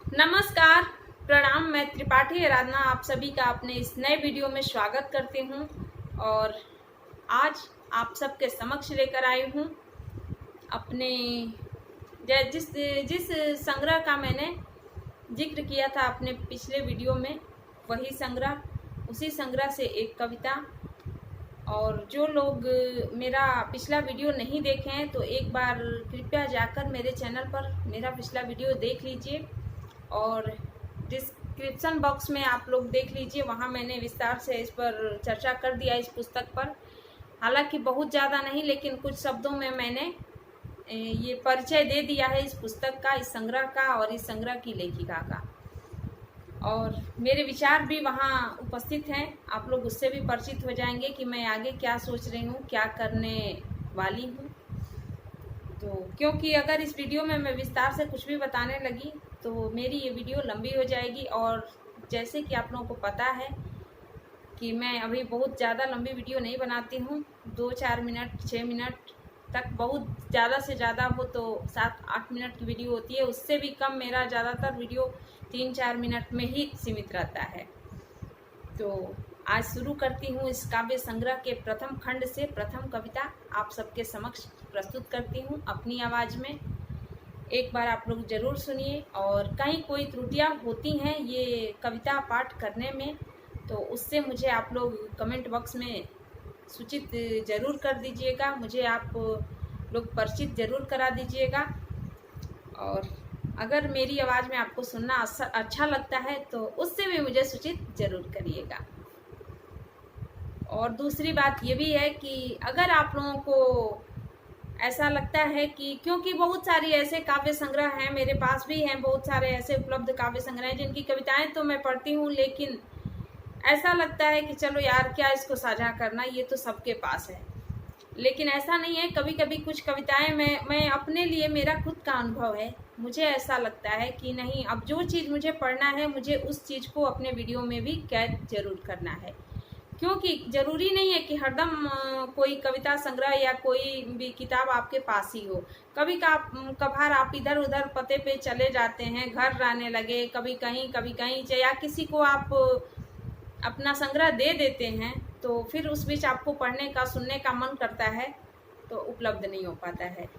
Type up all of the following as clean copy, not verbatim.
नमस्कार, प्रणाम। मैं त्रिपाठी आराधना आप सभी का अपने इस नए वीडियो में स्वागत करती हूँ और आज आप सबके समक्ष लेकर आई हूँ अपने जिस जिस संग्रह का मैंने जिक्र किया था अपने पिछले वीडियो में, वही संग्रह, उसी संग्रह से एक कविता। और जो लोग मेरा पिछला वीडियो नहीं देखे हैं तो एक बार कृपया जाकर मेरे चैनल पर मेरा पिछला वीडियो देख लीजिए और डिस्क्रिप्शन बॉक्स में आप लोग देख लीजिए, वहाँ मैंने विस्तार से इस पर चर्चा कर दिया इस पुस्तक पर। हालांकि बहुत ज़्यादा नहीं, लेकिन कुछ शब्दों में मैंने ये परिचय दे दिया है इस पुस्तक का, इस संग्रह का और इस संग्रह की लेखिका का। और मेरे विचार भी वहाँ उपस्थित हैं, आप लोग उससे भी परिचित हो जाएंगे कि मैं आगे क्या सोच रही हूँ, क्या करने वाली हूँ। तो क्योंकि अगर इस वीडियो में मैं विस्तार से कुछ भी बताने लगी तो मेरी ये वीडियो लंबी हो जाएगी। और जैसे कि आप लोगों को पता है कि मैं अभी बहुत ज़्यादा लंबी वीडियो नहीं बनाती हूँ, 2-4 मिनट 6 मिनट तक, बहुत ज़्यादा से ज़्यादा हो तो 7-8 मिनट की वीडियो होती है। उससे भी कम मेरा ज़्यादातर वीडियो 3-4 मिनट में ही सीमित रहता है। तो आज शुरू करती हूँ इस काव्य संग्रह के प्रथम खंड से प्रथम कविता आप सबके समक्ष प्रस्तुत करती हूँ अपनी आवाज़ में। एक बार आप लोग ज़रूर सुनिए और कहीं कोई त्रुटियाँ होती हैं ये कविता पाठ करने में तो उससे मुझे आप लोग कमेंट बॉक्स में सूचित ज़रूर कर दीजिएगा, मुझे आप लोग परिचित ज़रूर करा दीजिएगा। और अगर मेरी आवाज़ में आपको सुनना अच्छा लगता है तो उससे भी मुझे सूचित ज़रूर करिएगा। और दूसरी बात ये भी है कि अगर आप लोगों को ऐसा लगता है कि, क्योंकि बहुत सारी ऐसे काव्य संग्रह हैं, मेरे पास भी हैं बहुत सारे ऐसे उपलब्ध काव्य संग्रह हैं जिनकी कविताएं तो मैं पढ़ती हूँ, लेकिन ऐसा लगता है कि चलो यार क्या इसको साझा करना, ये तो सबके पास है। लेकिन ऐसा नहीं है, कभी कभी कुछ कविताएं मैं अपने लिए, मेरा खुद का अनुभव है, मुझे ऐसा लगता है कि नहीं, अब जो चीज़ मुझे पढ़ना है मुझे उस चीज़ को अपने वीडियो में भी कैद जरूर करना है। क्योंकि ज़रूरी नहीं है कि हरदम कोई कविता संग्रह या कोई भी किताब आपके पास ही हो। कभी कभार आप इधर उधर पते पे चले जाते हैं, घर रहने लगे, कभी कहीं या किसी को आप अपना संग्रह दे देते हैं तो फिर उस बीच आपको पढ़ने का, सुनने का मन करता है तो उपलब्ध नहीं हो पाता है।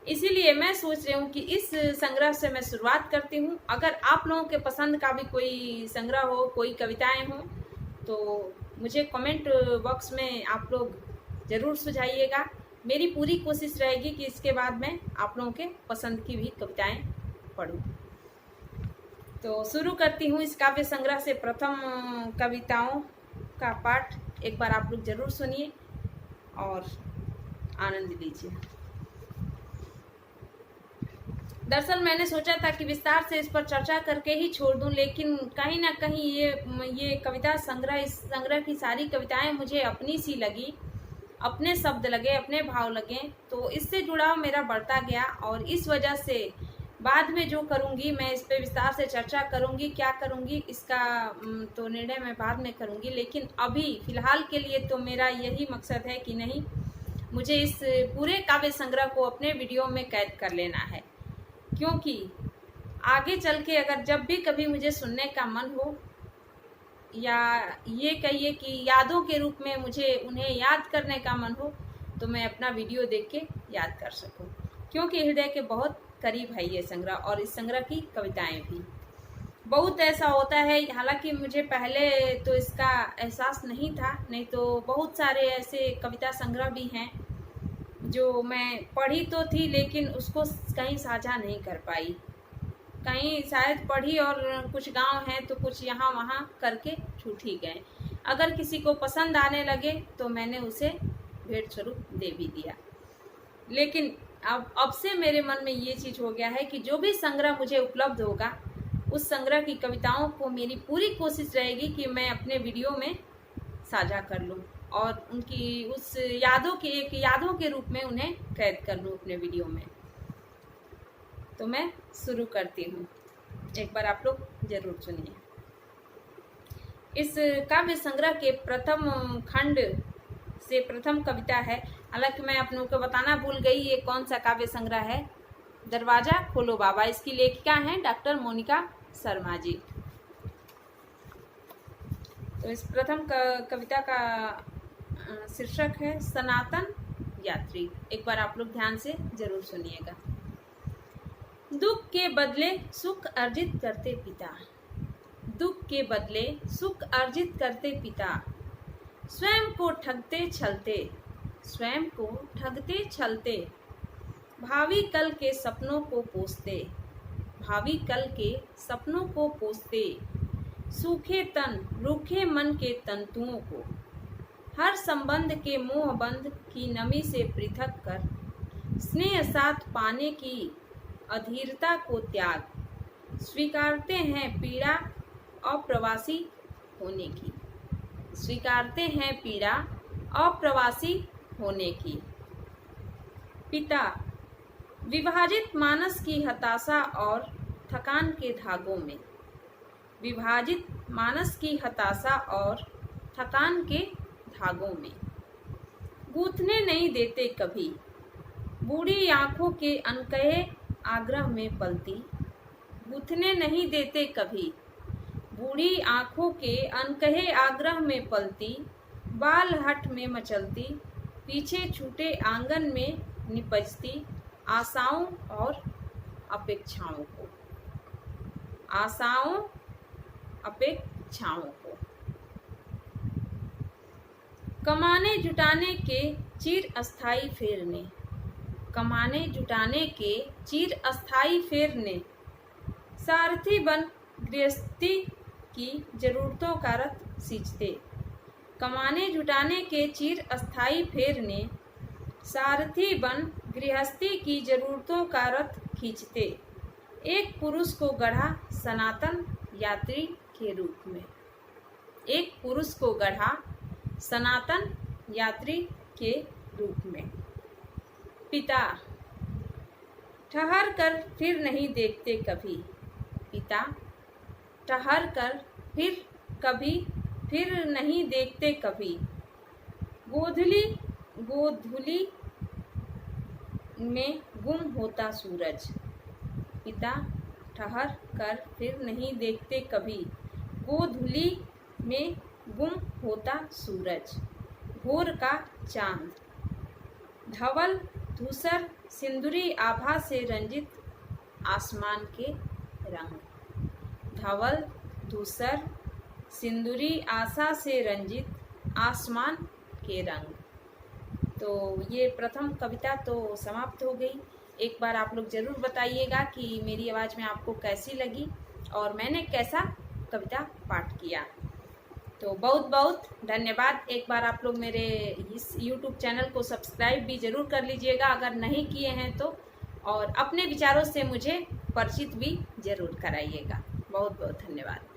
इसीलिए मैं सोच रही हूँ कि इस संग्रह से मैं शुरुआत करती हूँ। अगर आप लोगों के पसंद का भी कोई संग्रह हो, कोई कविताएं हों तो मुझे कमेंट बॉक्स में आप लोग ज़रूर सुझाइएगा। मेरी पूरी कोशिश रहेगी कि इसके बाद मैं आप लोगों के पसंद की भी कविताएं पढूं। तो शुरू करती हूँ इस काव्य संग्रह से प्रथम कविताओं का पाठ। एक बार आप लोग ज़रूर सुनिए और आनंद लीजिए। दरअसल मैंने सोचा था कि विस्तार से इस पर चर्चा करके ही छोड़ दूं, लेकिन कहीं ना कहीं ये कविता संग्रह, इस संग्रह की सारी कविताएं मुझे अपनी सी लगी, अपने शब्द लगे, अपने भाव लगे, तो इससे जुड़ाव मेरा बढ़ता गया। और इस वजह से बाद में जो करूंगी मैं इस पर विस्तार से चर्चा करूंगी, क्या करूंगी इसका तो निर्णय मैं बाद में करूंगी। लेकिन अभी फिलहाल के लिए तो मेरा यही मकसद है कि नहीं, मुझे इस पूरे काव्य संग्रह को अपने वीडियो में कैद कर लेना है। क्योंकि आगे चल के अगर जब भी कभी मुझे सुनने का मन हो, या ये कहिए कि यादों के रूप में मुझे उन्हें याद करने का मन हो, तो मैं अपना वीडियो देख के याद कर सकूं। क्योंकि हृदय के बहुत करीब है ये संग्रह और इस संग्रह की कविताएं भी। बहुत ऐसा होता है, हालांकि मुझे पहले तो इसका एहसास नहीं था, नहीं तो बहुत सारे ऐसे कविता संग्रह भी हैं जो मैं पढ़ी तो थी लेकिन उसको कहीं साझा नहीं कर पाई। कहीं शायद पढ़ी और कुछ गांव हैं तो कुछ यहाँ वहाँ करके छूट ही गए। अगर किसी को पसंद आने लगे तो मैंने उसे भेंट स्वरूप दे भी दिया। लेकिन अब से मेरे मन में ये चीज़ हो गया है कि जो भी संग्रह मुझे उपलब्ध होगा उस संग्रह की कविताओं को मेरी पूरी कोशिश रहेगी कि मैं अपने वीडियो में साझा कर लूँ और उनकी उस यादों के रूप में उन्हें कैद कर लूँ अपने वीडियो में। तो मैं शुरू करती हूँ, एक बार आप लोग जरूर सुनिए। इस काव्य संग्रह के प्रथम खंड से प्रथम कविता है। हालांकि मैं आप लोगों को बताना भूल गई ये कौन सा काव्य संग्रह है। दरवाजा खोलो बाबा, इसकी लेखिका हैं डॉक्टर मोनिका शर्मा जी। तो इस प्रथम कविता का शीर्षक है सनातन यात्री। एक बार आप लोग ध्यान से जरूर सुनिएगा। दुख के बदले सुख अर्जित करते पिता, दुख के बदले सुख अर्जित करते पिता, स्वयं को ठगते छलते, स्वयं को ठगते छलते, भावी कल के सपनों को पोसते, भावी कल के सपनों को पोसते, सूखे तन रूखे मन के तंतुओं को, हर संबंध के मोह बंध की नमी से पृथक कर, स्नेह साथ पाने की अधीरता को त्याग, स्वीकारते हैं पीड़ा अप्रवासी होने की, स्वीकारते हैं पीड़ा अप्रवासी होने की। पिता, विभाजित मानस की हताशा और थकान के धागों में, विभाजित मानस की हताशा और थकान के धागों में, गूंथने नहीं देते कभी, बूढ़ी आंखों के अनकहे आग्रह में पलती, गूंथने नहीं देते कभी, बूढ़ी आंखों के अनकहे आग्रह में पलती, बाल हट में मचलती, पीछे छूटे आंगन में निपजती, आशाओं और अपेक्षाओं को, आशाओं अपेक्षाओं को। कमाने जुटाने के चिर अस्थाई फेरने, कमाने जुटाने के चिर अस्थाई फेरने, सारथी बन गृहस्थी की जरूरतों का रथ सींचते, कमाने जुटाने के चिर अस्थाई फेरने, सारथी बन गृहस्थी की जरूरतों का रथ खींचते, एक पुरुष को गढ़ा सनातन यात्री के रूप में, एक पुरुष को गढ़ा सनातन यात्री के रूप में। पिता, ठहर कर फिर नहीं देखते कभी, पिता, ठहर कर फिर कभी फिर नहीं देखते कभी, गोधूली गोधूली में गुम होता सूरज, पिता, ठहर कर फिर नहीं देखते कभी, गोधूली में गुम होता सूरज, भोर का चांद, धवल धूसर सिंदूरी आभा से रंजित आसमान के रंग, धवल धूसर सिंदूरी आशा से रंजित आसमान के रंग। तो ये प्रथम कविता तो समाप्त हो गई। एक बार आप लोग ज़रूर बताइएगा कि मेरी आवाज़ में आपको कैसी लगी और मैंने कैसा कविता पाठ किया। तो बहुत बहुत धन्यवाद। एक बार आप लोग मेरे इस YouTube चैनल को सब्सक्राइब भी ज़रूर कर लीजिएगा अगर नहीं किए हैं तो, और अपने विचारों से मुझे परिचित भी ज़रूर कराइएगा। बहुत बहुत धन्यवाद।